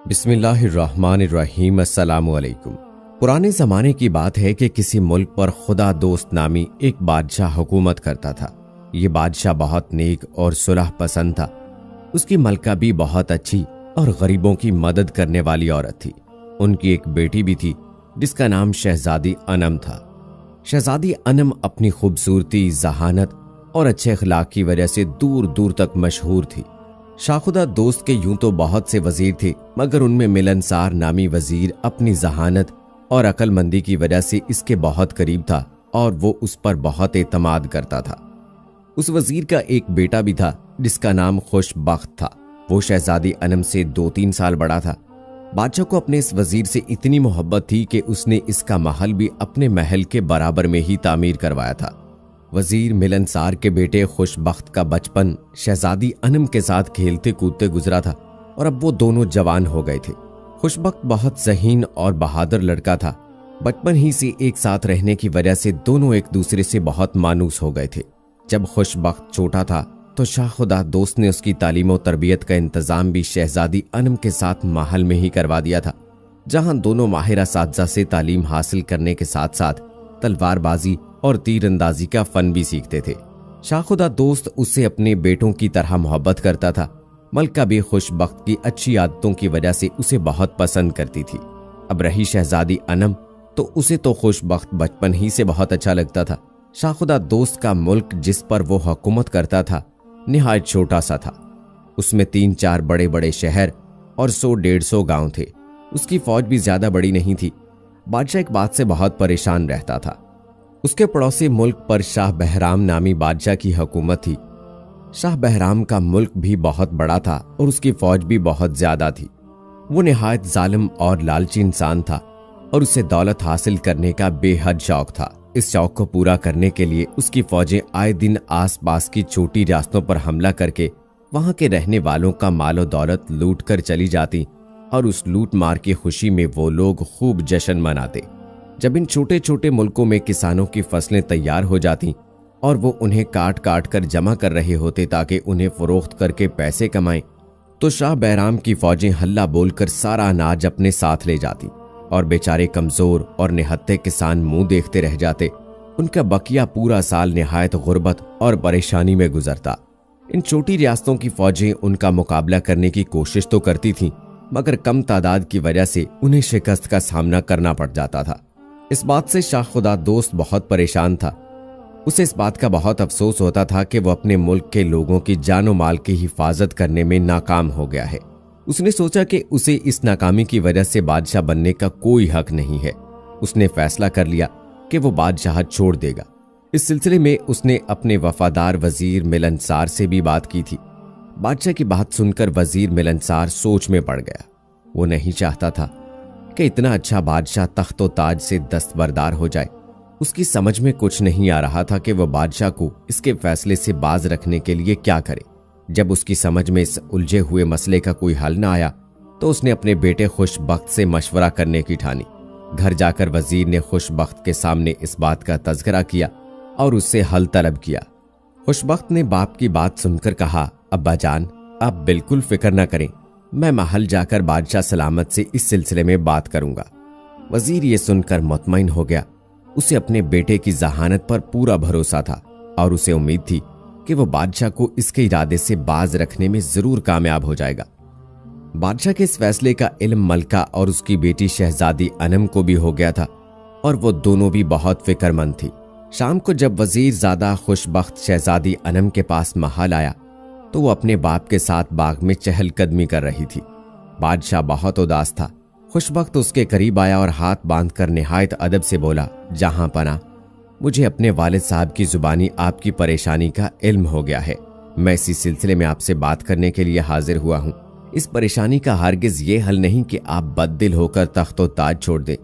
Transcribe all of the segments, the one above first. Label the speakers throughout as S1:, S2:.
S1: बिस्मिल्लाहिर्रहमानिर्रहीम। अस्सलामुअलैकुम। पुराने ज़माने की बात है कि किसी मुल्क पर खुदा दोस्त नामी एक बादशाह हुकूमत करता था। ये बादशाह बहुत नेक और सुलह पसंद था। उसकी मलका भी बहुत अच्छी और गरीबों की मदद करने वाली औरत थी। उनकी एक बेटी भी थी जिसका नाम शहजादी अनम था। शहजादी अनम अपनी खूबसूरती, जहानत और अच्छे अखलाक की वजह से दूर दूर तक मशहूर थी। शाखुदा दोस्त के यूं तो बहुत से वजीर थे, मगर उनमें मिलनसार नामी वजीर अपनी जहानत और अक्लमंदी की वजह से इसके बहुत करीब था और वो उस पर बहुत एतमाद करता था। उस वजीर का एक बेटा भी था जिसका नाम खुशबख्त था। वो शहजादी अनम से 2-3 साल बड़ा था। बादशाह को अपने इस वजीर से इतनी मोहब्बत थी कि उसने इसका महल भी अपने महल के बराबर में ही तामीर करवाया था। वजीर मिलनसार के बेटे खुशबख्त का बचपन शहजादी अनम के साथ खेलते कूदते गुजरा था और अब वो दोनों जवान हो गए थे। खुशबख्त बहुत ज़हीन और बहादुर लड़का था। बचपन ही से एक साथ रहने की वजह से दोनों एक दूसरे से बहुत मानूस हो गए थे। जब खुशबख्त छोटा था तो शाहखुदा दोस्त ने उसकी तालीम और तरबियत का इंतजाम भी शहजादी अनम के साथ महल में ही करवा दिया था, जहां दोनों माहिर असातिज़ा से तालीम हासिल करने के साथ साथ तलवारबाजी और तीरंदाजी का फन भी सीखते थे। शाहखुदा दोस्त उससे अपने बेटों की तरह मोहब्बत करता था। मलका भी खुशबख्त की अच्छी आदतों की वजह से उसे बहुत पसंद करती थी। अब रही शहजादी अनम, तो उसे तो खुशबख्त बचपन ही से बहुत अच्छा लगता था। शाहखुदा दोस्त का मुल्क जिस पर वो हुकूमत करता था निहायत छोटा सा था। उसमें 3-4 बड़े बड़े शहर और 100-150 गांव थे। उसकी फौज भी ज्यादा बड़ी नहीं थी। बादशाह एक बात से बहुत परेशान रहता था। उसके पड़ोसी मुल्क पर शाह बहराम नामी बादशाह की हुकूमत थी। शाह बहराम का मुल्क भी बहुत बड़ा था और उसकी फौज भी बहुत ज्यादा थी। वो निहायत जालिम और लालची इंसान था और उसे दौलत हासिल करने का बेहद शौक था। इस शौक को पूरा करने के लिए उसकी फौजें आए दिन आसपास की छोटी रियासतों पर हमला करके वहां के रहने वालों का मालो दौलत लूट कर चली जाती और उस लूट मार की खुशी में वो लोग खूब जश्न मनाते। जब इन छोटे छोटे मुल्कों में किसानों की फसलें तैयार हो जाती और वो उन्हें काट काट कर जमा कर रहे होते ताकि उन्हें फरोख्त करके पैसे कमाएं, तो शाह बहराम की फौजें हल्ला बोलकर सारा अनाज अपने साथ ले जाती और बेचारे कमजोर और निहत्थे किसान मुंह देखते रह जाते। उनका बकिया पूरा साल निहायत गुर्बत और परेशानी में गुजरता। इन छोटी रियासतों की फौजें उनका मुकाबला करने की कोशिश तो करती थीं, मगर कम तादाद की वजह से उन्हें शिकस्त का सामना करना पड़ जाता था। इस बात से शाहखुदा दोस्त बहुत परेशान था। उसे इस बात का बहुत अफसोस होता था कि वो अपने मुल्क के लोगों की जानो माल की हिफाजत करने में नाकाम हो गया है। उसने सोचा कि उसे इस नाकामी की वजह से बादशाह बनने का कोई हक नहीं है। उसने फैसला कर लिया कि वो बादशाहत छोड़ देगा। इस सिलसिले में उसने अपने वफादार वजीर मिलनसार से भी बात की थी। बादशाह की बात सुनकर वजीर मिलनसार सोच में पड़ गया। वो नहीं चाहता था कि इतना अच्छा बादशाह तख्तो ताज से दस्तबरदार हो जाए। उसकी समझ में कुछ नहीं आ रहा था कि वह बादशाह को इसके फैसले से बाज रखने के लिए क्या करे। जब उसकी समझ में इस उलझे हुए मसले का कोई हल न आया तो उसने अपने बेटे खुशबख्त से मशवरा करने की ठानी। घर जाकर वजीर ने खुशबख्त के सामने इस बात का तज़किरा किया और उससे हल तलब किया। खुशबख्त ने बाप की बात सुनकर कहा, अब्बा जान, आप बिल्कुल फिक्र न करें, मैं महल जाकर बादशाह सलामत से इस सिलसिले में बात करूंगा। वजीर ये सुनकर मुतमईन हो गया। उसे अपने बेटे की जहानत पर पूरा भरोसा था और उसे उम्मीद थी कि वो बादशाह को इसके इरादे से बाज रखने में जरूर कामयाब हो जाएगा। बादशाह के इस फैसले का इल्म मलका और उसकी बेटी शहजादी अनम को भी हो गया था और वो दोनों भी बहुत फिक्रमंद थी। शाम को जब वजीर ज़ादा खुशबख्त शहजादी अनम के पास महल आया तो वो अपने बाप के साथ बाग में चहलकदमी कर रही थी। बादशाह बहुत उदास था। खुशबख्त उसके करीब आया और हाथ बांधकर निहायत अदब से बोला, जहां पना, मुझे अपने वालिद साहब की जुबानी आपकी परेशानी का इल्म हो गया है। मैं इसी सिलसिले में आपसे बात करने के लिए हाजिर हुआ हूँ। इस परेशानी का हरगिज ये हल नहीं कि आप बददिल होकर तख्तो ताज छोड़ दें।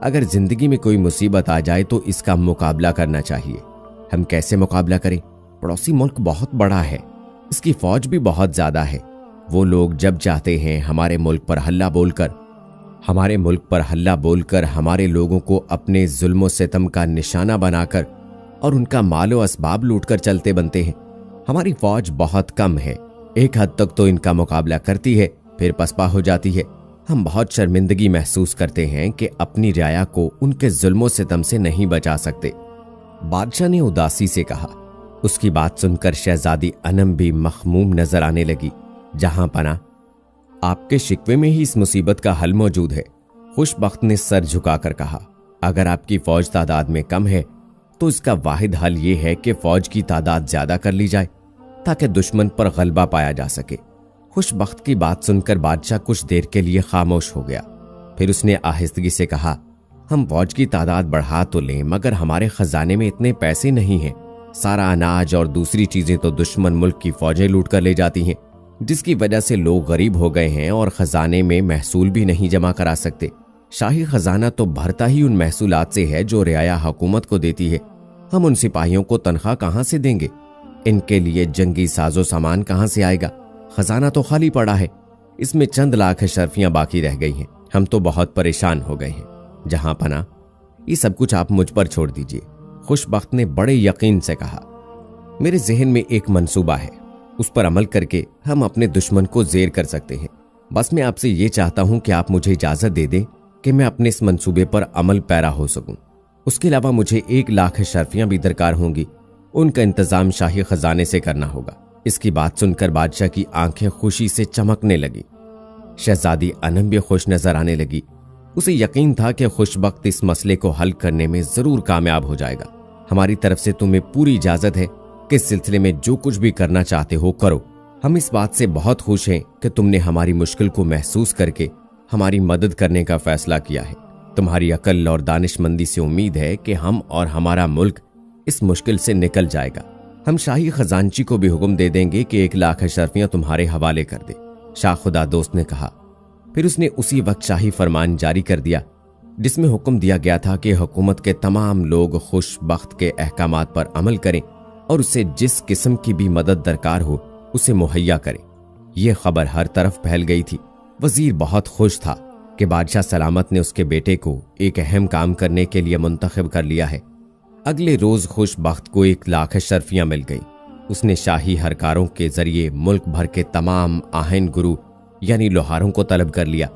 S1: अगर जिंदगी में कोई मुसीबत आ जाए तो इसका मुकाबला करना चाहिए। हम कैसे मुकाबला करें? पड़ोसी मुल्क बहुत बड़ा है, इसकी फौज भी बहुत ज्यादा है। वो लोग जब चाहते हैं हमारे मुल्क पर हल्ला बोलकर हमारे लोगों को अपने जुल्म सितम का निशाना बनाकर और उनका मालो असबाब लूटकर चलते बनते हैं। हमारी फौज बहुत कम है, एक हद तक तो इनका मुकाबला करती है, फिर पसपा हो जाती है। हम बहुत शर्मिंदगी महसूस करते हैं कि अपनी रियाया को उनके जुल्मों सितम से नहीं बचा सकते। बादशाह ने उदासी से कहा। उसकी बात सुनकर शहजादी अनम भी मखमूम नजर आने लगी। जहां पना, आपके शिकवे में ही इस मुसीबत का हल मौजूद है। खुशबख्त ने सर झुकाकर कहा, अगर आपकी फौज तादाद में कम है तो इसका वाहिद हल यह है कि फौज की तादाद ज्यादा कर ली जाए ताकि दुश्मन पर गलबा पाया जा सके। खुशबख्त की बात सुनकर बादशाह कुछ देर के लिए खामोश हो गया। फिर उसने आहिस्तगी से कहा, हम फौज की तादाद बढ़ा तो लें, मगर हमारे खजाने में इतने पैसे नहीं हैं। सारा अनाज और दूसरी चीजें तो दुश्मन मुल्क की फौजें लूट कर ले जाती हैं, जिसकी वजह से लोग गरीब हो गए हैं और खजाने में महसूल भी नहीं जमा करा सकते। शाही खजाना तो भरता ही उन महसूलात से है जो रियाया हुकूमत को देती है। हम उन सिपाहियों को तनख्वाह कहां से देंगे? इनके लिए जंगी साजो सामान कहां से आएगा? खजाना तो खाली पड़ा है, इसमें चंद लाख शर्फियां बाकी रह गई हैं। हम तो बहुत परेशान हो गए हैं। जहां पना, ये सब कुछ आप मुझ पर छोड़ दीजिए। खुशबख्त ने बड़े यकीन से कहा, मेरे जहन में एक मंसूबा है, उस पर अमल करके हम अपने दुश्मन को जेर कर सकते हैं। बस मैं आपसे ये चाहता हूं कि आप मुझे इजाजत दे दें कि मैं अपने इस मंसूबे पर अमल पैरा हो सकूं। उसके अलावा मुझे 1 लाख शर्फियां भी दरकार होंगी, उनका इंतजाम शाही खजाने से करना होगा। इसकी बात सुनकर बादशाह की आंखें खुशी से चमकने लगी। शहजादी अनम भी खुश नजर आने लगी। उसे यकीन था कि खुशबख्त इस मसले को हल करने में जरूर कामयाब हो जाएगा। हमारी तरफ से तुम्हें पूरी इजाजत है कि इस सिलसिले में जो कुछ भी करना चाहते हो करो। हम इस बात से बहुत खुश हैं कि तुमने हमारी मुश्किल को महसूस करके हमारी मदद करने का फैसला किया है। तुम्हारी अकल और दानिशमंदी से उम्मीद है कि हम और हमारा मुल्क इस मुश्किल से निकल जाएगा। हम शाही खजांची को भी हुक्म दे देंगे कि 1 लाख शर्फियां तुम्हारे हवाले कर दे। शाह खुदा दोस्त ने कहा। फिर उसने उसी वक्त शाही फरमान जारी कर दिया जिसमें हुक्म दिया गया था कि हुकूमत के तमाम लोग खुशबख्त के अहकामात पर अमल करें और उसे जिस किस्म की भी मदद दरकार हो उसे मुहैया करें। यह खबर हर तरफ फैल गई थी। वजीर बहुत खुश था कि बादशाह सलामत ने उसके बेटे को एक अहम काम करने के लिए मुंतखब कर लिया है। अगले रोज खुशबख्त को 1 लाख शर्फियां मिल गई। उसने शाही हरकारों के जरिए मुल्क भर के तमाम आहन गुरु यानी लोहारों को तलब कर लिया।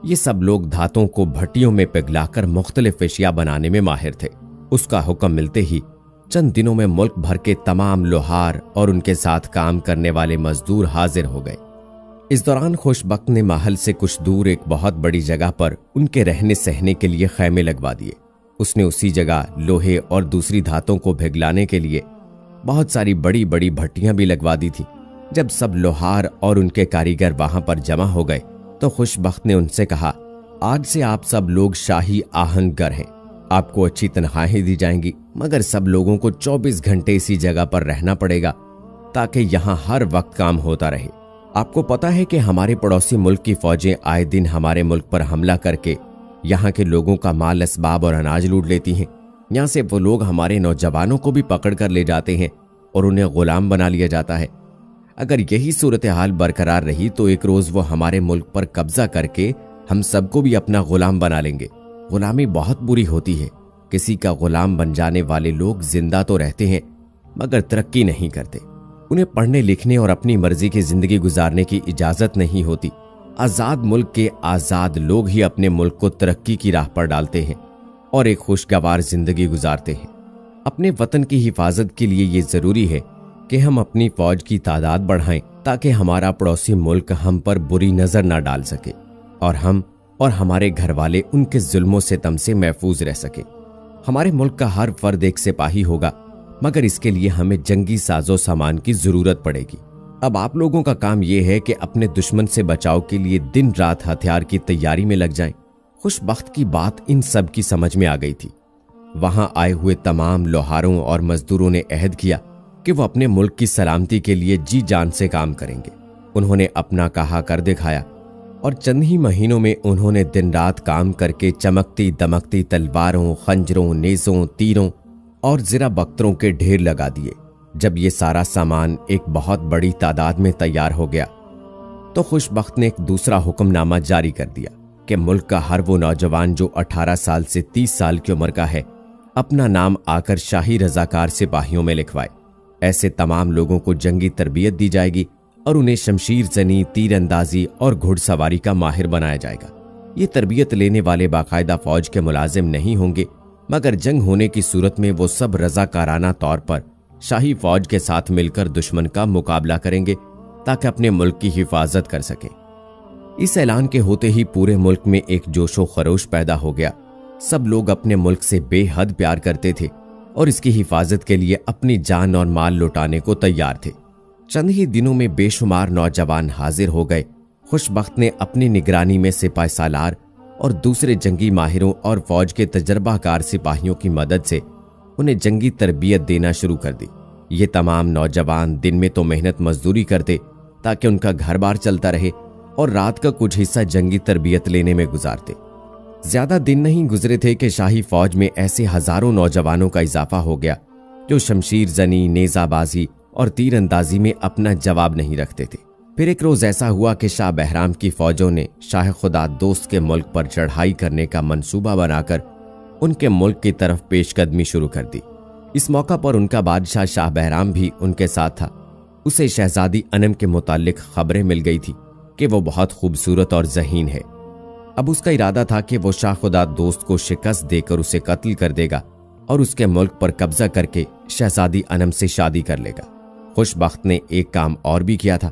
S1: ये सब लोग धातों को भट्टियों में पिघलाकर मुख्तलिफ अशिया बनाने में माहिर थे। उसका हुक्म मिलते ही चंद दिनों में मुल्क भर के तमाम लोहार और उनके साथ काम करने वाले मजदूर हाजिर हो गए। इस दौरान खुशबख्त ने महल से कुछ दूर एक बहुत बड़ी जगह पर उनके रहने सहने के लिए खैमे लगवा दिए। उसने उसी जगह लोहे और दूसरी धातों को पिघलाने के लिए बहुत सारी बड़ी बड़ी भट्टियां भी लगवा दी थी। जब सब लोहार और उनके कारीगर वहां पर जमा हो गए तो खुशबख्त ने उनसे कहा, आज से आप सब लोग शाही आहनगर हैं। आपको अच्छी तनख्वाहें दी जाएंगी, मगर सब लोगों को 24 घंटे इसी जगह पर रहना पड़ेगा ताकि यहाँ हर वक्त काम होता रहे। आपको पता है कि हमारे पड़ोसी मुल्क की फौजें आए दिन हमारे मुल्क पर हमला करके यहाँ के लोगों का माल असबाब और अनाज लूट लेती हैं। यहाँ से वो लोग हमारे नौजवानों को भी पकड़ कर ले जाते हैं और उन्हें गुलाम बना लिया जाता है। अगर यही सूरत हाल बरकरार रही तो एक रोज वो हमारे मुल्क पर कब्जा करके हम सबको भी अपना गुलाम बना लेंगे। गुलामी बहुत बुरी होती है। किसी का गुलाम बन जाने वाले लोग जिंदा तो रहते हैं मगर तरक्की नहीं करते। उन्हें पढ़ने लिखने और अपनी मर्जी की जिंदगी गुजारने की इजाजत नहीं होती। आजाद मुल्क के आजाद लोग ही अपने मुल्क को तरक्की की राह पर डालते हैं और एक खुशगवार जिंदगी गुजारते हैं। अपने वतन की हिफाजत के लिए ये जरूरी है कि हम अपनी फौज की तादाद बढ़ाएं ताकि हमारा पड़ोसी मुल्क हम पर बुरी नजर न डाल सके और हम और हमारे घर वाले उनके जुल्मों से तम से महफूज रह सके। हमारे मुल्क का हर फर्द एक सिपाही होगा, मगर इसके लिए हमें जंगी साजो सामान की जरूरत पड़ेगी। अब आप लोगों का काम यह है कि अपने दुश्मन से बचाव के लिए दिन रात हथियार की तैयारी में लग जाएं। खुशबख्त की बात इन सब की समझ में आ गई थी। वहां आए हुए तमाम लोहारों और मजदूरों ने अहद किया कि वो अपने मुल्क की सलामती के लिए जी जान से काम करेंगे। उन्होंने अपना कहा कर दिखाया और चंद ही महीनों में उन्होंने दिन रात काम करके चमकती दमकती तलवारों, खंजरों, नेज़ों, तीरों और ज़रा बख्तरों के ढेर लगा दिए। जब ये सारा सामान एक बहुत बड़ी तादाद में तैयार हो गया तो खुशबख्त ने एक दूसरा हुक्मनामा जारी कर दिया कि मुल्क का हर वो नौजवान जो 18 साल से 30 साल की उम्र का है अपना नाम आकर शाही रजाकार सिपाहियों में लिखवाए। ऐसे तमाम लोगों को जंगी तरबियत दी जाएगी और उन्हें शमशीर जनी, तीरंदाजी और घुड़सवारी का माहिर बनाया जाएगा। ये तरबियत लेने वाले बाकायदा फौज के मुलाजिम नहीं होंगे, मगर जंग होने की सूरत में वो सब रजाकाराना तौर पर शाही फौज के साथ मिलकर दुश्मन का मुकाबला करेंगे ताकि अपने मुल्क की हिफाजत कर सकें। इस ऐलान के होते ही पूरे मुल्क में एक जोशो खरोश पैदा हो गया। सब लोग अपने मुल्क से बेहद प्यार करते थे और इसकी हिफाजत के लिए अपनी जान और माल लुटाने को तैयार थे। चंद ही दिनों में बेशुमार नौजवान हाजिर हो गए। खुशबख्त ने अपनी निगरानी में सिपाही सालार और दूसरे जंगी माहिरों और फौज के तजर्बाकार सिपाहियों की मदद से उन्हें जंगी तरबियत देना शुरू कर दी। ये तमाम नौजवान दिन में तो मेहनत मजदूरी करते ताकि उनका घर बार चलता रहे और रात का कुछ हिस्सा जंगी तरबियत लेने में गुजारते। ज्यादा दिन नहीं गुजरे थे कि शाही फौज में ऐसे हजारों नौजवानों का इजाफा हो गया जो शमशीर जनी, नेजाबाजी और तीरंदाजी में अपना जवाब नहीं रखते थे। फिर एक रोज ऐसा हुआ कि शाह बहराम की फौजों ने शाह खुदा दोस्त के मुल्क पर चढ़ाई करने का मंसूबा बनाकर उनके मुल्क की तरफ पेशकदमी शुरू कर दी। इस मौका पर उनका बादशाह शाह बहराम भी उनके साथ था। उसे शहजादी अनम के मुतालिक खबरें मिल गई थी कि वो बहुत खूबसूरत और ज़हीन है। अब उसका इरादा था कि वो शाह खुदा दोस्त को शिकस्त देकर उसे कत्ल कर देगा और उसके मुल्क पर कब्जा करके शहजादी अनम से शादी कर लेगा। खुशबख्त ने एक काम और भी किया था।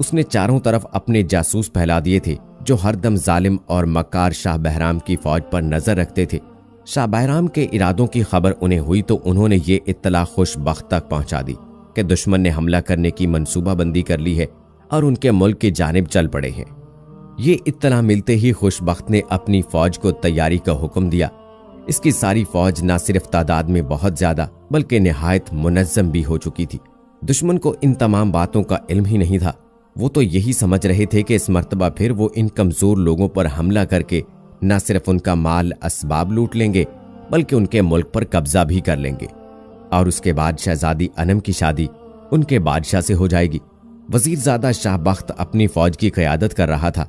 S1: उसने चारों तरफ अपने जासूस फैला दिए थे जो हरदम जालिम और मक्कार शाह बहराम की फौज पर नजर रखते थे। शाह बहराम के इरादों की खबर उन्हें हुई तो उन्होंने ये इत्तला खुशबख्त तक पहुंचा दी कि दुश्मन ने हमला करने की मंसूबाबंदी कर ली है और उनके मुल्क की जानिब चल पड़े हैं। ये इत्तला मिलते ही खुशबख्त ने अपनी फौज को तैयारी का हुक्म दिया। इसकी सारी फौज न सिर्फ तादाद में बहुत ज्यादा बल्कि निहायत मुनज्जम भी हो चुकी थी। दुश्मन को इन तमाम बातों का इल्म ही नहीं था। वो तो यही समझ रहे थे कि इस मर्तबा फिर वो इन कमजोर लोगों पर हमला करके न सिर्फ उनका माल असबाब लूट लेंगे बल्कि उनके मुल्क पर कब्जा भी कर लेंगे और उसके बाद शहजादी अनम की शादी उनके बादशाह से हो जाएगी। वजीरजादा शाह बख्त अपनी फौज की क़यादत कर रहा था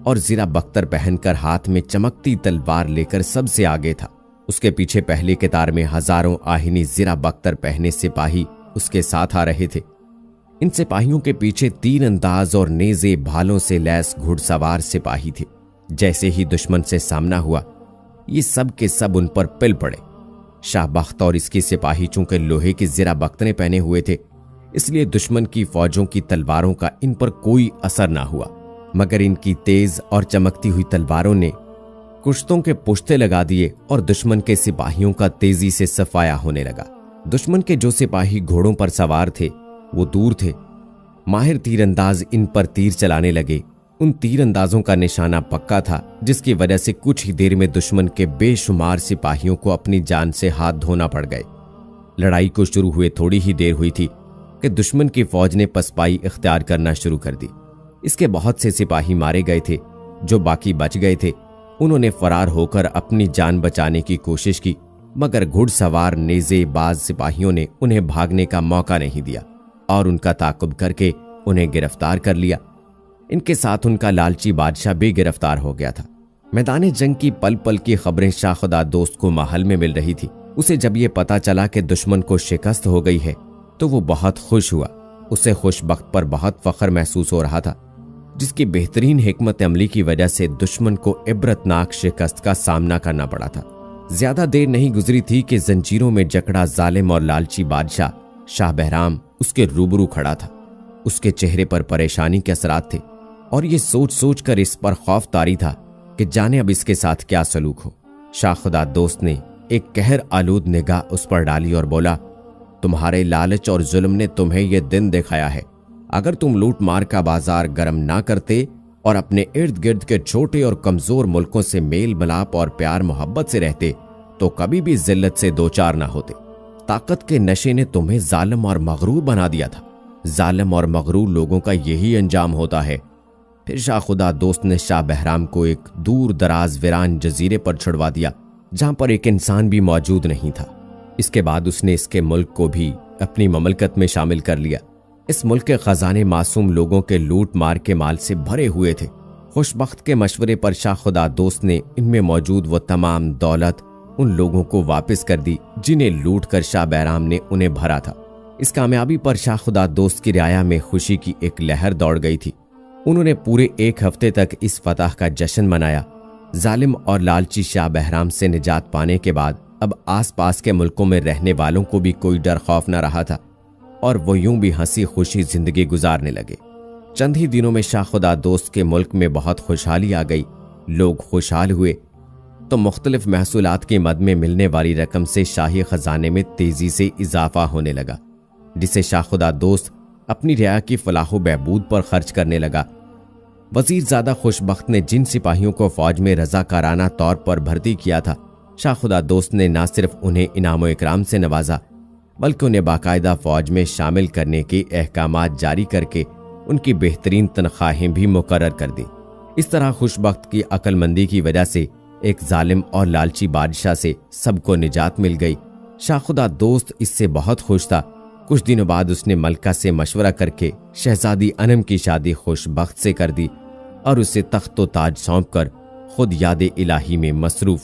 S1: और ज़ीरा बख्तर पहनकर हाथ में चमकती तलवार लेकर सबसे आगे था। उसके पीछे पहले कतार में हजारों आहिनी ज़ीरा बख्तर पहने सिपाही उसके साथ आ रहे थे। इन सिपाहियों के पीछे तीरंदाज और नेज़े भालों से लैस घुड़सवार सिपाही थे। जैसे ही दुश्मन से सामना हुआ ये सब के सब उन पर पिल पड़े। शाह बख्त और इसके सिपाही चूंकि लोहे की ज़ीरा बख्तरें पहने हुए थे इसलिए दुश्मन की फौजों की तलवारों का इन पर कोई असर ना हुआ, मगर इनकी तेज और चमकती हुई तलवारों ने कुश्तों के पुश्ते लगा दिए और दुश्मन के सिपाहियों का तेजी से सफाया होने लगा। दुश्मन के जो सिपाही घोड़ों पर सवार थे वो दूर थे। माहिर तीरंदाज इन पर तीर चलाने लगे। उन तीरंदाजों का निशाना पक्का था जिसकी वजह से कुछ ही देर में दुश्मन के बेशुमार सिपाहियों को अपनी जान से हाथ धोना पड़ गए। लड़ाई को शुरू हुए थोड़ी ही देर हुई थी कि दुश्मन की फौज ने पसपाई इख्तियार करना शुरू कर दी। इसके बहुत से सिपाही मारे गए थे। जो बाकी बच गए थे उन्होंने फरार होकर अपनी जान बचाने की कोशिश की, मगर घुड़सवार नेज़े बाज सिपाहियों ने उन्हें भागने का मौका नहीं दिया और उनका ताक़ुब करके उन्हें गिरफ्तार कर लिया। इनके साथ उनका लालची बादशाह भी गिरफ्तार हो गया था। मैदान जंग की पल पल की खबरें शाह खुदा दोस्त को महल में मिल रही थी। उसे जब ये पता चला कि दुश्मन को शिकस्त हो गई है तो वो बहुत खुश हुआ। उसे खुशबख्त पर बहुत फख्र महसूस हो रहा था, जिसकी बेहतरीन हिकमत अमली की वजह से दुश्मन को इबरतनाक शिकस्त का सामना करना पड़ा था। ज्यादा देर नहीं गुजरी थी कि जंजीरों में जकड़ा जालिम और लालची बादशाह शाह बहराम उसके रूबरू खड़ा था। उसके चेहरे पर परेशानी के असरात थे और ये सोच सोच कर इस पर खौफ तारी था कि जाने अब इसके साथ क्या सलूक हो। शाह खुदा दोस्त ने एक कहर आलूद निगाह उस पर डाली और बोला, तुम्हारे लालच और जुल्म ने तुम्हें यह दिन दिखाया है। अगर तुम लूट मार का बाजार गर्म ना करते और अपने इर्द गिर्द के छोटे और कमजोर मुल्कों से मेल मिलाप और प्यार मोहब्बत से रहते तो कभी भी जिल्लत से दो चार ना होते। ताकत के नशे ने तुम्हें जालिम और मगरूर बना दिया था। जालिम और मगरूर लोगों का यही अंजाम होता है। फिर शाह खुदा दोस्त ने शाह बहराम को एक दूर दराज वीरान जजीरे पर छुड़वा दिया जहां पर एक इंसान भी मौजूद नहीं था। इसके बाद उसने इसके मुल्क को भी अपनी ममलकत में शामिल कर लिया। इस मुल्क के खजाने मासूम लोगों के लूट मार के माल से भरे हुए थे। खुशबख्त के मशवरे पर शाह खुदा दोस्त ने इनमें मौजूद वो तमाम दौलत उन लोगों को वापस कर दी जिन्हें लूट कर शाह बहराम ने उन्हें भरा था। इस कामयाबी पर शाह खुदा दोस्त की रियाया में खुशी की एक लहर दौड़ गई थी। उन्होंने पूरे 1 हफ्ते तक इस फतह का जश्न मनाया। जालिम और लालची शाह बहराम से निजात पाने के बाद अब आसपास के मुल्कों में रहने वालों को भी कोई डर खौफ न रहा था और वो यूं भी हंसी खुशी जिंदगी गुजारने लगे। चंद ही दिनों में शाह खुदा दोस्त के मुल्क में बहुत खुशहाली आ गई। लोग खुशहाल हुए तो मुख्तलिफ महसूलात की मद में मिलने वाली रकम से शाही खजाने में तेजी से इजाफा होने लगा, जिसे शाह खुदा दोस्त अपनी रियाया की फलाह बहबूद पर खर्च करने लगा। वजीर ज़्यादा खुशबख्त ने जिन सिपाहियों को फौज में रजाकाराना तौर पर भर्ती किया था, शाह खुदा दोस्त ने न सिर्फ उन्हें इनाम इकराम से नवाजा बल्कि उन्हें बाकायदा फौज में शामिल करने के अहकामात जारी करके उनकी बेहतरीन तनख्वाहें भी मुकर्रर कर दी। इस तरह खुशबख्त की अक्लमंदी की वजह से एक जालिम और लालची बादशाह से सबको निजात मिल गई। शाह खुदा दोस्त इससे बहुत खुश था। कुछ दिनों बाद उसने मलका से मशवरा करके शहजादी अनम की शादी खुशबख्त से कर दी और उसे तख्त व ताज सौंप कर खुद याद इलाही में मसरूफ